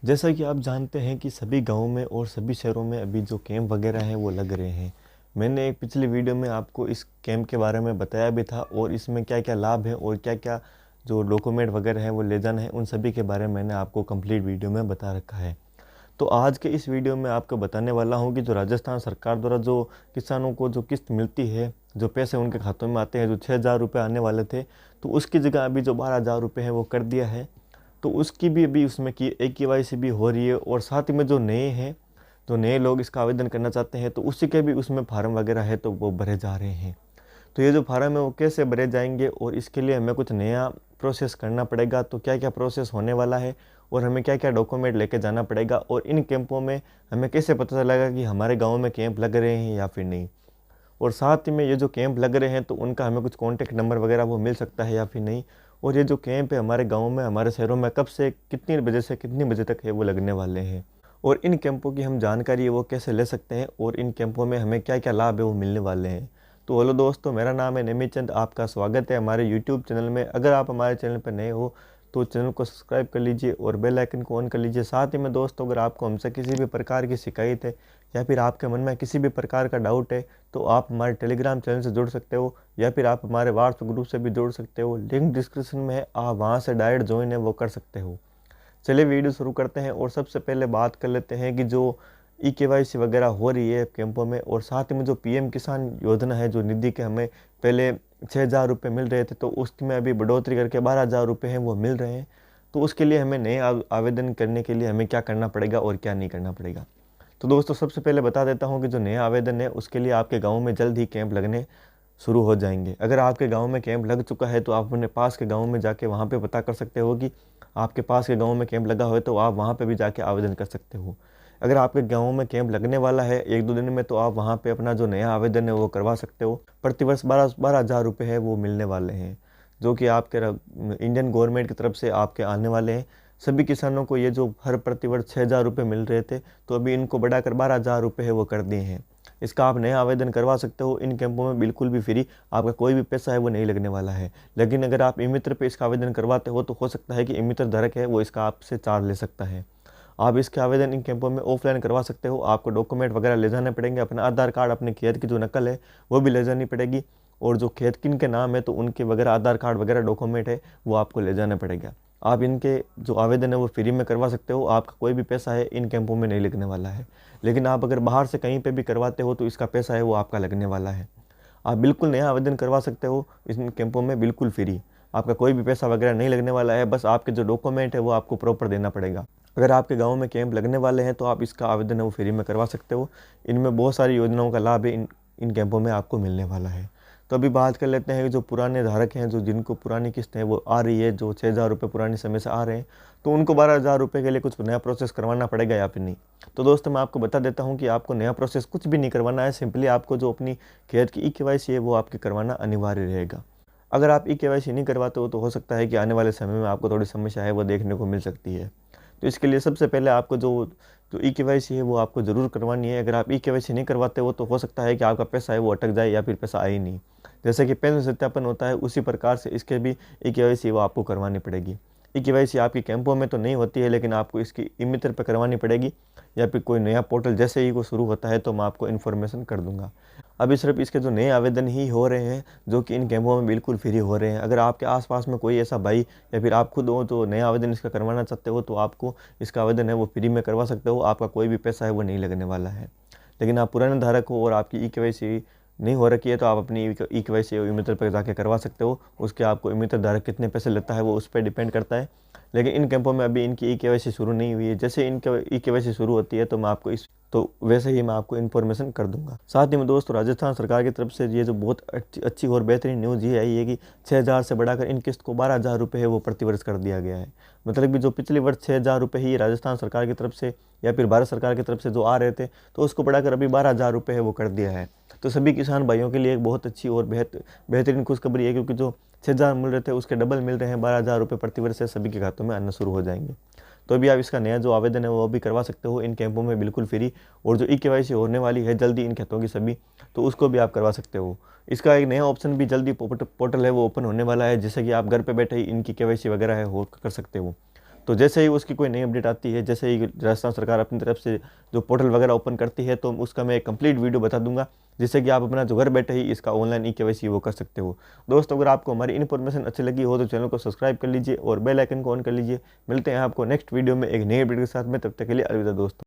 जैसा कि आप जानते हैं कि सभी गाँव में और सभी शहरों में अभी जो कैंप वगैरह हैं वो लग रहे हैं। मैंने एक पिछली वीडियो में आपको इस कैंप के बारे में बताया भी था और इसमें क्या-क्या लाभ हैं और क्या-क्या जो डॉक्यूमेंट वगैरह हैं वो ले जाना है, उन सभी के बारे में मैंने आपको कंप्लीट वीडियो में बता रखा है। तो आज के इस वीडियो में आपको बताने वाला हूँ कि जो राजस्थान सरकार द्वारा जो किसानों को जो किस्त मिलती है, जो पैसे उनके खातों में आते हैं, जो 6,000 रुपये आने वाले थे, तो उसकी जगह अभी जो 12,000 रुपये है वो कर दिया है। तो उसकी भी अभी उसमें की केवाईसी भी हो रही है और साथ ही में जो नए हैं, जो नए लोग इसका आवेदन करना चाहते हैं, तो उसी के भी उसमें फार्म वगैरह है तो वो भरे जा रहे हैं। तो ये जो फार्म है वो कैसे भरे जाएंगे और इसके लिए हमें कुछ नया प्रोसेस करना पड़ेगा, तो क्या क्या प्रोसेस होने वाला है और हमें क्या क्या डॉक्यूमेंट लेके जाना पड़ेगा और इन कैंपों में हमें कैसे पता चलेगा कि हमारे गाँव में कैंप लग रहे हैं या फिर नहीं। और साथ ही में ये जो कैंप लग रहे हैं तो उनका हमें कुछ कॉन्टैक्ट नंबर वगैरह वो मिल सकता है या फिर नहीं। और ये जो कैंप है हमारे गाँव में, हमारे शहरों में कब से कितनी बजे से कितनी बजे तक है वो लगने वाले हैं, और इन कैंपों की हम जानकारी है वो कैसे ले सकते हैं और इन कैंपों में हमें क्या क्या लाभ है वो मिलने वाले हैं। तो हेलो दोस्तों, मेरा नाम है नेमी चंद, आपका स्वागत है हमारे यूट्यूब चैनल में। अगर आप हमारे चैनल पर नए हो तो चैनल को सब्सक्राइब कर लीजिए और बेल आइकन को ऑन कर लीजिए। साथ ही में दोस्तों, अगर आपको हमसे किसी भी प्रकार की शिकायत है या फिर आपके मन में किसी भी प्रकार का डाउट है तो आप हमारे टेलीग्राम चैनल से जुड़ सकते हो या फिर आप हमारे व्हाट्सएप ग्रुप से भी जुड़ सकते हो। लिंक डिस्क्रिप्शन में है, आप वहाँ से डायरेक्ट ज्वाइन है वो कर सकते हो। चलिए वीडियो शुरू करते हैं और सबसे पहले बात कर लेते हैं कि जो केवाईसी वगैरह हो रही है कैंपों में, और साथ ही में जो पीएम किसान योजना है, जो निधि के हमें पहले 6,000 रुपये मिल रहे थे तो उसमें अभी बढ़ोतरी करके 12,000 रुपये हैं वो मिल रहे हैं। तो उसके लिए हमें नए आवेदन करने के लिए हमें क्या करना पड़ेगा और क्या नहीं करना पड़ेगा। तो दोस्तों, सबसे पहले बता देता हूँ कि जो नया आवेदन है उसके लिए आपके गाँव में जल्द ही कैंप लगने शुरू हो जाएंगे। अगर आपके गांव में कैंप लग चुका है तो आप अपने पास के गांव में जाके वहां पे पता कर सकते हो कि आपके पास के गांव में कैंप लगा हो है, तो आप वहां पे भी जाके आवेदन कर सकते हो। अगर आपके गांव में कैंप लगने वाला है 1-2 दिन में, तो आप वहां पे अपना जो नया आवेदन है वो करवा सकते हो। प्रतिवर्ष 12,000 रुपये है वो मिलने वाले हैं, जो कि आपके इंडियन गवर्नमेंट की तरफ से आपके आने वाले हैं। सभी किसानों को ये जो हर प्रतिवर्ष 6,000 रुपये मिल रहे थे, तो अभी इनको बढ़ाकर 12,000 रुपये है वो कर दिए हैं। इसका आप नया आवेदन करवा सकते हो इन कैंपों में बिल्कुल भी फ्री, आपका कोई भी पैसा है वो नहीं लगने वाला है। लेकिन अगर आप ई मित्र पे इसका आवेदन करवाते हो तो हो सकता है कि ई मित्र धारक है वो इसका आपसे चार्ज ले सकता है। आप इसके आवेदन इन कैंपों में ऑफलाइन करवा सकते हो। आपको डॉक्यूमेंट वगैरह ले जाने पड़ेंगे, अपना आधार कार्ड, अपने खेत की जो नकल है वो भी ले जानी पड़ेगी, और जो खेत किन के नाम है तो उनके वगैरह आधार कार्ड वगैरह डॉक्यूमेंट है वो आपको ले जाना पड़ेगा। आप इनके जो आवेदन है वो फ्री में करवा सकते हो, आपका कोई भी पैसा है इन कैंपों में नहीं लगने वाला है। लेकिन आप अगर बाहर से कहीं पे भी करवाते हो तो इसका पैसा है वो आपका लगने वाला है। आप बिल्कुल नया आवेदन करवा सकते हो इन कैंपों में बिल्कुल फ्री, आपका कोई भी पैसा वगैरह नहीं लगने वाला है, बस आपके जो डॉक्यूमेंट है वो आपको प्रॉपर देना पड़ेगा। अगर आपके गांव में कैंप लगने वाले हैं तो आप इसका आवेदन है वो फ्री में करवा सकते हो। इनमें बहुत सारी योजनाओं का लाभ है इन कैंपों में आपको मिलने वाला है। तो अभी बात कर लेते हैं कि जो पुराने धारक हैं, जो जिनको पुरानी किस्तें वो आ रही है, जो 6,000 रुपये पुराने समय से आ रहे हैं, तो उनको 12,000 रुपये के लिए कुछ नया प्रोसेस करवाना पड़ेगा या फिर नहीं। तो दोस्तों, मैं आपको बता देता हूँ कि आपको नया प्रोसेस कुछ भी नहीं करवाना है। सिंपली आपको जो अपनी खेत की केवाईसी है वो आपकी करवाना अनिवार्य रहेगा। अगर आप केवाईसी नहीं करवाते हो तो हो सकता है कि आने वाले समय में आपको थोड़ी समस्या है वो देखने को मिल सकती है। तो इसके लिए सबसे पहले आपको जो जो केवाईसी है वो आपको ज़रूर करवानी है। अगर आप केवाईसी नहीं करवाते हो तो हो सकता है कि आपका पैसा है वो अटक जाए या फिर पैसा आए ही नहीं। जैसे कि पेंशन सत्यापन होता है, उसी प्रकार से इसके भी केवाईसी वो आपको करवानी पड़ेगी। केवाईसी आपकी कैंपों में तो नहीं होती है, लेकिन आपको इसकी ई मित्र पर करवानी पड़ेगी, या फिर कोई नया पोर्टल जैसे ही वो शुरू होता है तो मैं आपको इन्फॉर्मेशन कर दूंगा। अभी सिर्फ इसके जो नए आवेदन ही हो रहे हैं जो कि इन कैंपों में बिल्कुल फ्री हो रहे हैं। अगर आपके आसपास में कोई ऐसा भाई या फिर आप खुद हो तो नया आवेदन इसका करवाना चाहते हो तो आपको इसका आवेदन है वो फ्री में करवा सकते हो, आपका कोई भी पैसा है वो नहीं लगने वाला है। लेकिन आप पुराने धारक हो और आपकी केवाईसी नहीं हो रखी है तो आप अपनी केवाईसी ई मित्र पर जाके करवा सकते हो। उसके आपको ई मित्र धारक कितने पैसे लेता है वो उस पर डिपेंड करता है। लेकिन इन कैंपों में अभी इनकी केवाईसी शुरू नहीं हुई है। जैसे इनके केवाईसी शुरू होती है तो मैं आपको वैसे ही मैं आपको इन्फॉर्मेशन कर दूंगा। साथ ही में दोस्तों, राजस्थान सरकार की तरफ से ये जो बहुत अच्छी और बेहतरीन न्यूज़ ये आई है कि 6,000 से बढ़ाकर इन किस्त को 12,000 रुपये है वो प्रतिवर्ष कर दिया गया है। मतलब कि जो पिछले वर्ष 6,000 रुपये ही राजस्थान सरकार की तरफ से या फिर भारत सरकार की तरफ से जो आ रहे थे, तो उसको बढ़ाकर अभी 12,000 रुपये है वो कर दिया है। तो सभी किसान भाइयों के लिए एक बहुत अच्छी और बेहतरीन खुशखबरी है, क्योंकि जो 6,000 मिल रहे थे उसके डबल मिल रहे हैं। 12,000 रुपये प्रतिवर्ष से सभी के खातों में आना शुरू हो जाएंगे। तो अभी आप इसका नया जो आवेदन है वो भी करवा सकते हो इन कैंपों में बिल्कुल फ्री। और जो केवाईसी होने वाली है जल्दी इन खेतों की सभी, तो उसको भी आप करवा सकते हो। इसका एक नया ऑप्शन भी जल्दी पोर्टल है वो ओपन होने वाला है, जिससे कि आप घर पे बैठे ही इनकी केवाईसी वगैरह है हो कर सकते हो। तो जैसे ही उसकी कोई नई अपडेट आती है, जैसे ही राजस्थान सरकार अपनी तरफ से जो पोर्टल वगैरह ओपन करती है, तो उसका मैं एक कंप्लीट वीडियो बता दूंगा, जिससे कि आप अपना जो घर बैठे ही इसका ऑनलाइन ई-केवाईसी वो कर सकते हो। दोस्तों, अगर आपको हमारी इन्फॉर्मेशन अच्छी लगी हो तो चैनल को सब्सक्राइब कर लीजिए और बेल आइकन को ऑन कर लीजिए। मिलते हैं आपको नेक्स्ट वीडियो में एक नई अपडेट के साथ में, तब तक के लिए अलविदा दोस्तों।